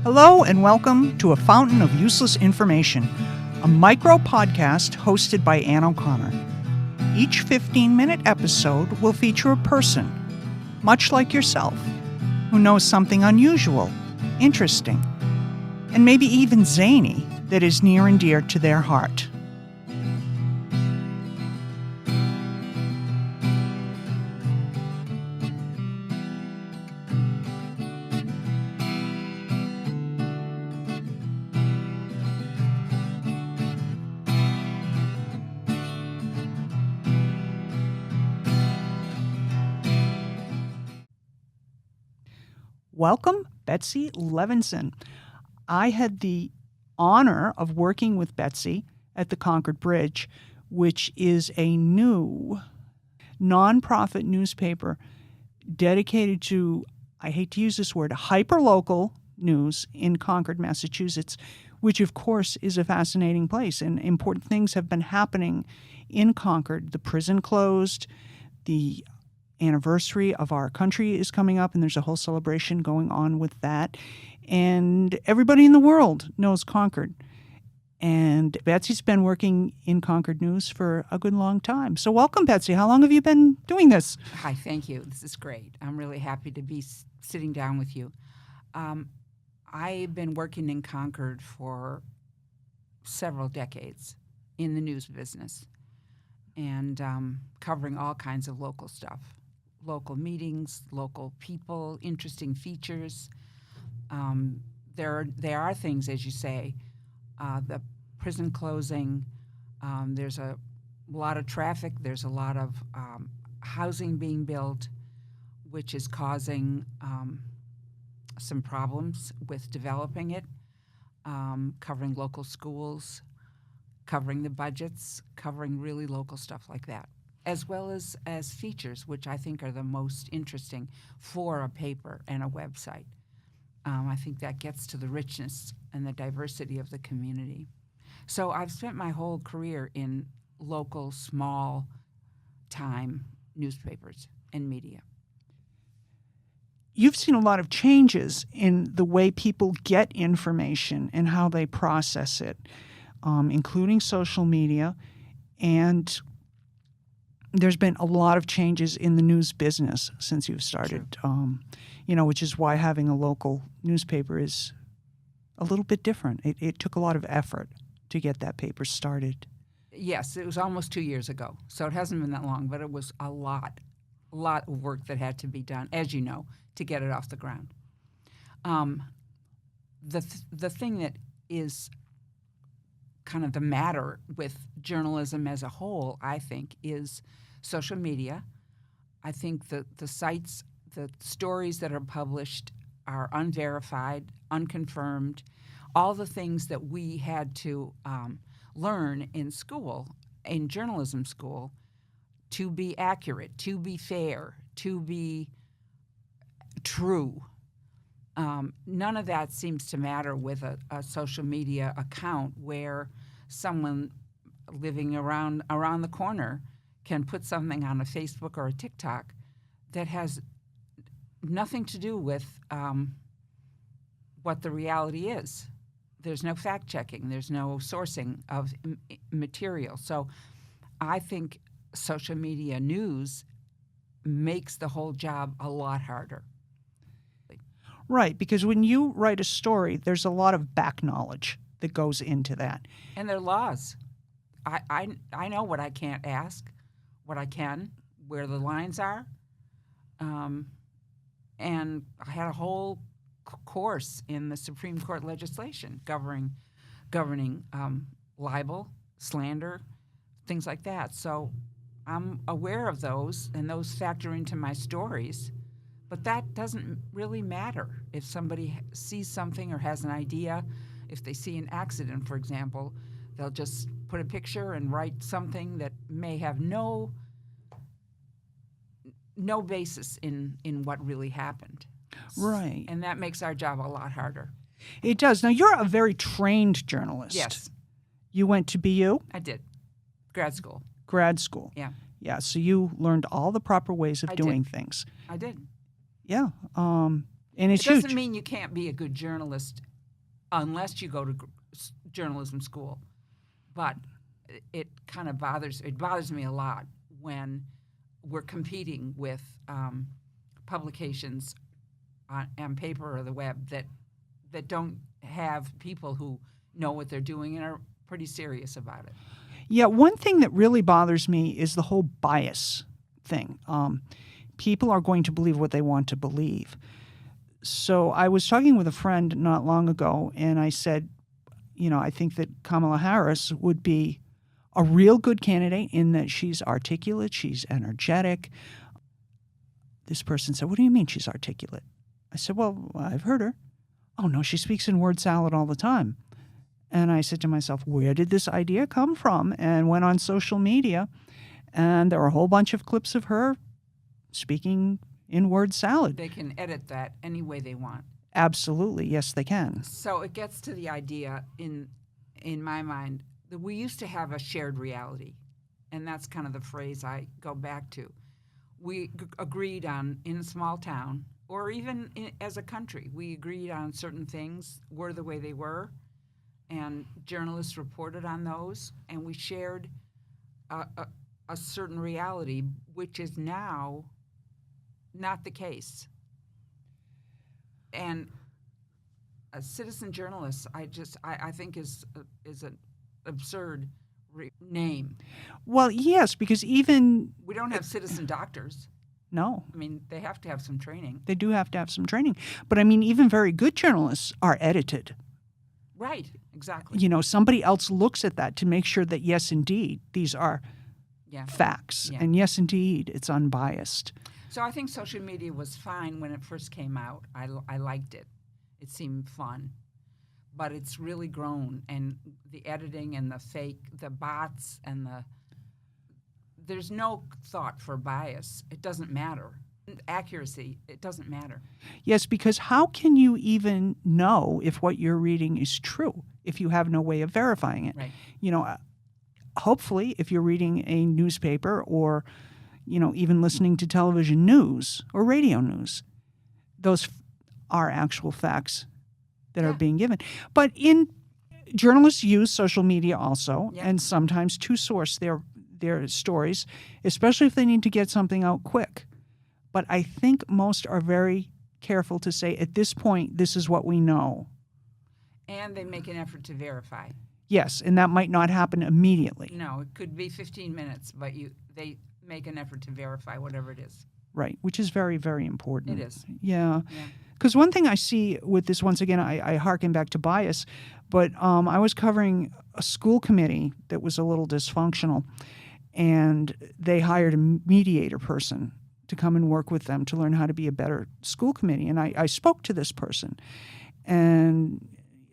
Hello and welcome to A Fountain of Useless Information, a micro podcast hosted by Ann O'Connor. Each 15-minute episode will feature a person, much like yourself, who knows something unusual, interesting, and maybe even zany that is near and dear to their heart. Welcome, Betsy Levinson. I had the honor of working with Betsy at the Concord Bridge, which is a new nonprofit newspaper dedicated to, I hate to use this word, hyperlocal news in Concord, Massachusetts, which of course is a fascinating place. And important things have been happening in Concord. The prison closed, the anniversary of our country is coming up, and there's a whole celebration going on with that. And everybody in the world knows Concord. And Betsy's been working in Concord News for a good long time. So welcome, Betsy. How long have you been doing this? Hi, thank you. This is great. I'm really happy to be sitting down with you. I've been working in Concord for several decades in the news business and covering all kinds of local stuff. Local meetings, local people, interesting features. There are things, as you say, the prison closing. There's a lot of traffic. There's a lot of housing being built, which is causing some problems with developing it, covering local schools, covering the budgets, covering really local stuff like that, as well as features, which I think are the most interesting for a paper and a website. I think that gets to the richness and the diversity of the community. So I've spent my whole career in local, small-time newspapers and media. You've seen a lot of changes in the way people get information and how they process it, including social media, and there's been a lot of changes in the news business since you've started, which is why having a local newspaper is a little bit different. It took a lot of effort to get that paper started. Yes, it was almost 2 years ago, so it hasn't been that long, but it was a lot of work that had to be done, as you know, to get it off the ground. The thing that is kind of the matter with journalism as a whole, I think, is social media. I think the sites, the stories that are published are unverified, unconfirmed, all the things that we had to learn in school, in journalism school, to be accurate, to be fair, to be true. None of that seems to matter with a social media account where someone living around the corner can put something on a Facebook or a TikTok that has nothing to do with what the reality is. There's no fact-checking. There's no sourcing of material. So I think social media news makes the whole job a lot harder. Right, because when you write a story, there's a lot of back knowledge that goes into that. And there are laws. I know what I can't ask, what I can, where the lines are. And I had a whole course in the Supreme Court legislation governing libel, slander, things like that. So I'm aware of those, and those factor into my stories. But that doesn't really matter. If somebody sees something or has an idea, if they see an accident, for example, they'll just put a picture and write something that may have no basis in what really happened. Right. And that makes our job a lot harder. It does. Now, you're a very trained journalist. Yes. You went to BU? I did. Grad school. Grad school. Yeah. Yeah, so you learned all the proper ways of doing things. I did. Yeah, and it's It doesn't huge. mean you can't be a good journalist unless you go to journalism school. But it kind of bothers me a lot when we're competing with publications on paper or the web that don't have people who know what they're doing and are pretty serious about it. Yeah, one thing that really bothers me is the whole bias thing. People are going to believe what they want to believe. So I was talking with a friend not long ago, and I said, I think that Kamala Harris would be a real good candidate in that she's articulate, she's energetic. This person said, "What do you mean she's articulate?" I said, "Well, I've heard her." "Oh, no, she speaks in word salad all the time." And I said to myself, where did this idea come from? And went on social media, and there were a whole bunch of clips of her speaking in word salad. They can edit that any way they want. Absolutely. Yes, they can. So it gets to the idea in my mind that we used to have a shared reality, and that's kind of the phrase I go back to. We agreed on, in a small town, or even as a country, we agreed on certain things were the way they were, and journalists reported on those, and we shared a certain reality, which is now not the case. And a citizen journalist, I think is an absurd name. Well, yes, because even... We don't have citizen doctors. No. I mean, they have to have some training. They do have to have some training. But I mean, even very good journalists are edited. Right, exactly. Somebody else looks at that to make sure that, yes, indeed, these are facts. Yeah. And yes, indeed, it's unbiased. So I think social media was fine when it first came out. I liked it. It seemed fun. But it's really grown, and the editing and the bots and there's no thought for bias. It doesn't matter. Accuracy, it doesn't matter. Yes, because how can you even know if what you're reading is true if you have no way of verifying it? Right. Hopefully, if you're reading a newspaper or, even listening to television news or radio news, those are actual facts that are being given. But journalists use social media also, and sometimes to source their stories, especially if they need to get something out quick. But I think most are very careful to say, at this point, this is what we know. And they make an effort to verify. Yes, and that might not happen immediately. No, it could be 15 minutes, but they make an effort to verify whatever it is. Right, which is very, very important. It is. Yeah. Because one thing I see with this, once again, I hearken back to bias, but I was covering a school committee that was a little dysfunctional, and they hired a mediator person to come and work with them to learn how to be a better school committee. And I spoke to this person and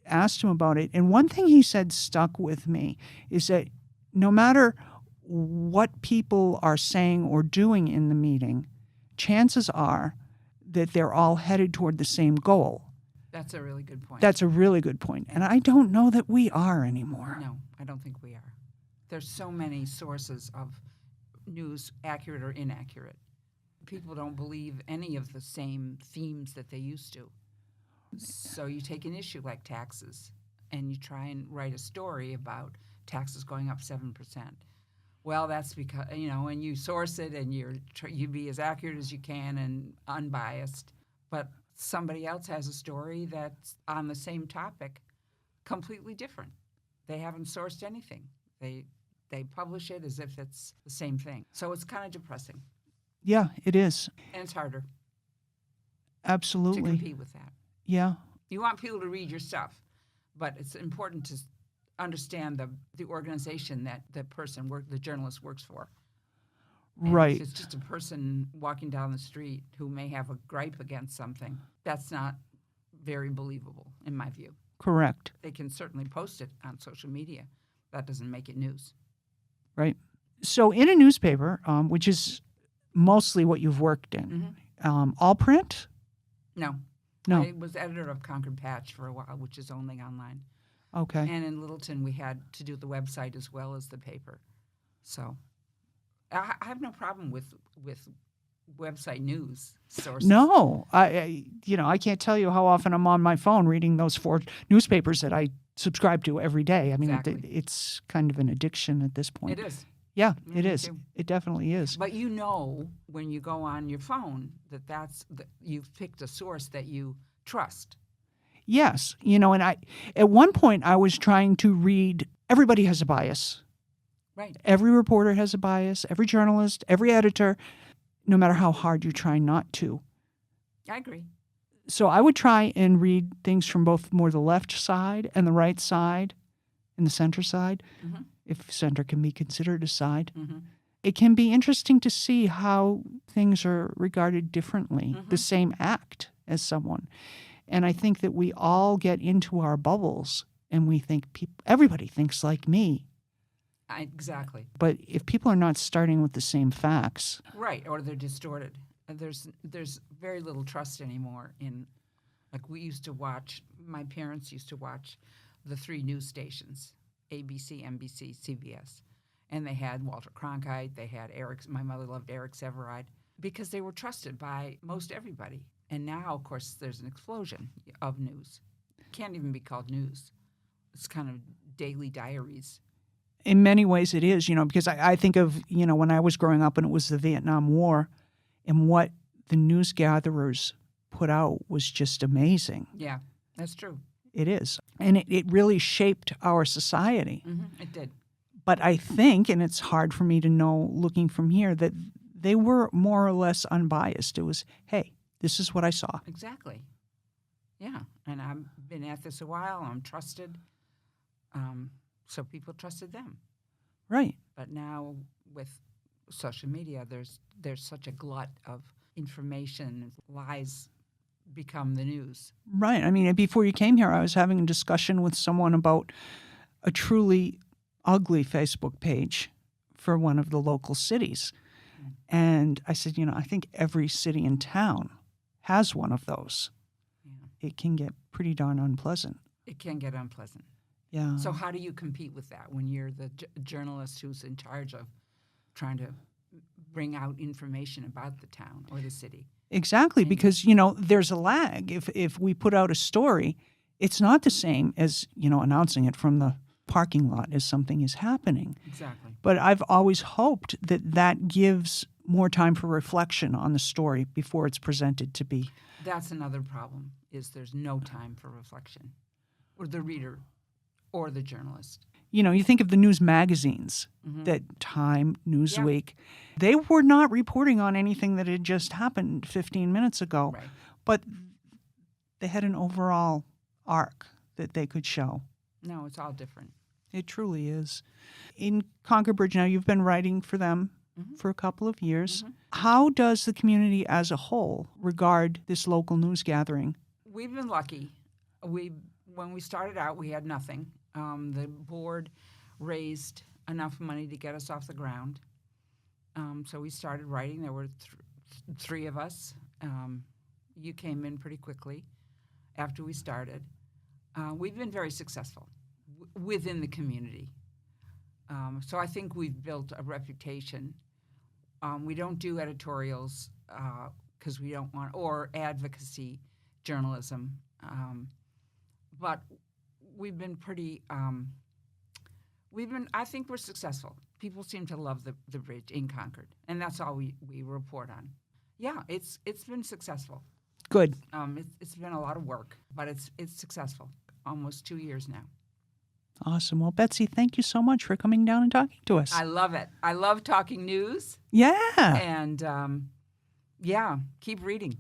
asked him about it. And one thing he said stuck with me is that no matter what people are saying or doing in the meeting, chances are that they're all headed toward the same goal. That's a really good point. That's a really good point. And I don't know that we are anymore. No, I don't think we are. There's so many sources of news, accurate or inaccurate. People don't believe any of the same themes that they used to. So you take an issue like taxes, and you try and write a story about taxes going up 7%. Well, that's because, and you source it, and you be as accurate as you can and unbiased. But somebody else has a story that's on the same topic, completely different. They haven't sourced anything. They publish it as if it's the same thing. So it's kind of depressing. Yeah, it is. And it's harder. Absolutely. To compete with that. Yeah. You want people to read your stuff, but it's important to understand the organization that the journalist works for. And right. If it's just a person walking down the street who may have a gripe against something, that's not very believable, in my view. Correct. They can certainly post it on social media. That doesn't make it news. Right. So in a newspaper, which is mostly what you've worked in, all print? No. I was editor of Concord Patch for a while, which is only online. Okay. And in Littleton, we had to do the website as well as the paper. So I have no problem with website news sources. No, I can't tell you how often I'm on my phone reading those 4 newspapers that I subscribe to every day. I mean, Exactly. it's kind of an addiction at this point. It is. Yeah, Yeah, it me is. too. It definitely is. But you know when you go on your phone that you've picked a source that you trust. Yes, and at one point I was trying to read. Everybody has a bias. Right. Every reporter has a bias. Every journalist, every editor, no matter how hard you try not to. I agree. So I would try and read things from both more the left side and the right side and the center side, Mm-hmm. if center can be considered a side. Mm-hmm. It can be interesting to see how things are regarded differently, Mm-hmm. the same act as someone. And I think that we all get into our bubbles and we think everybody thinks like me. Exactly. But if people are not starting with the same facts, Right, or they're distorted. There's very little trust anymore in, like we used to watch, my parents used to watch the 3 news stations, ABC, NBC, CBS. And they had Walter Cronkite, they had my mother loved Eric Sevareid, because they were trusted by most everybody. And now, of course, there's an explosion of news. It can't even be called news. It's kind of daily diaries. in many ways it is, because I think of, when I was growing up and it was the Vietnam War, and what the news gatherers put out was just amazing. Yeah, that's true. It is. And it really shaped our society. Mm-hmm, it did. But I think, and it's hard for me to know looking from here, that they were more or less unbiased. It was, hey, this is what I saw. Exactly. Yeah, and I've been at this a while. I'm trusted. So people trusted them. Right. But now with social media, there's such a glut of information. Lies become the news. Right. I mean, before you came here, I was having a discussion with someone about a truly ugly Facebook page for one of the local cities. And I said, I think every city in town has one of those. Yeah. It can get pretty darn unpleasant. It can get unpleasant. Yeah. So how do you compete with that when you're the journalist who's in charge of trying to bring out information about the town or the city? Exactly, because, there's a lag. If we put out a story, it's not the same as, announcing it from the parking lot as something is happening. Exactly. But I've always hoped that gives more time for reflection on the story before it's presented to be. That's another problem, is there's no time for reflection, or the reader or the journalist. You think of the news magazines, that Time, Newsweek, they were not reporting on anything that had just happened 15 minutes ago. Right. But they had an overall arc that they could show. No, it's all different. It truly is. In Concord Bridge now, you've been writing for them for a couple of years. How does the community as a whole regard this local news gathering? We've been lucky. When we started out, we had nothing. The board raised enough money to get us off the ground. So we started writing. There were 3 of us. You came in pretty quickly after we started. We've been very successful within the community. So I think we've built a reputation. We don't do editorials because we don't want, or advocacy journalism. But we've been pretty, I think we're successful. People seem to love the bridge in Concord, and that's all we report on. Yeah, it's been successful. Good. It's been a lot of work, but it's successful. Almost 2 years now. Awesome. Well, Betsy, thank you so much for coming down and talking to us. I love it. I love talking news. Yeah. And keep reading.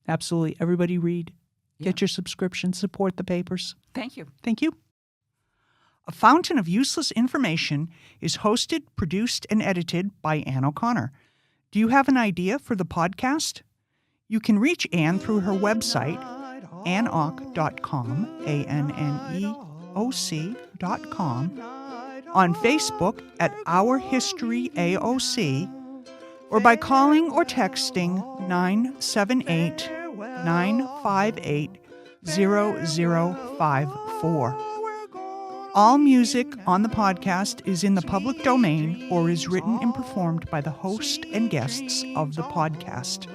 Absolutely. Everybody read. Yeah. Get your subscription. Support the papers. Thank you. Thank you. A Fountain of Useless Information is hosted, produced, and edited by Ann O'Connor. Do you have an idea for the podcast? You can reach Ann through her website, annoc.com, ANNEOC.com, on Facebook at Our History AOC, or by calling or texting 978-958-0054. All music on the podcast is in the public domain or is written and performed by the host and guests of the podcast.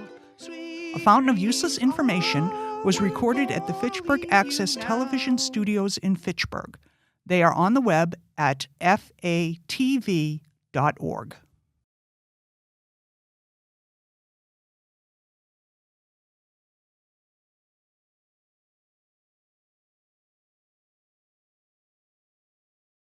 A Fountain of Useless Information was recorded at the Fitchburg Access Television Studios in Fitchburg. They are on the web at fatv.org.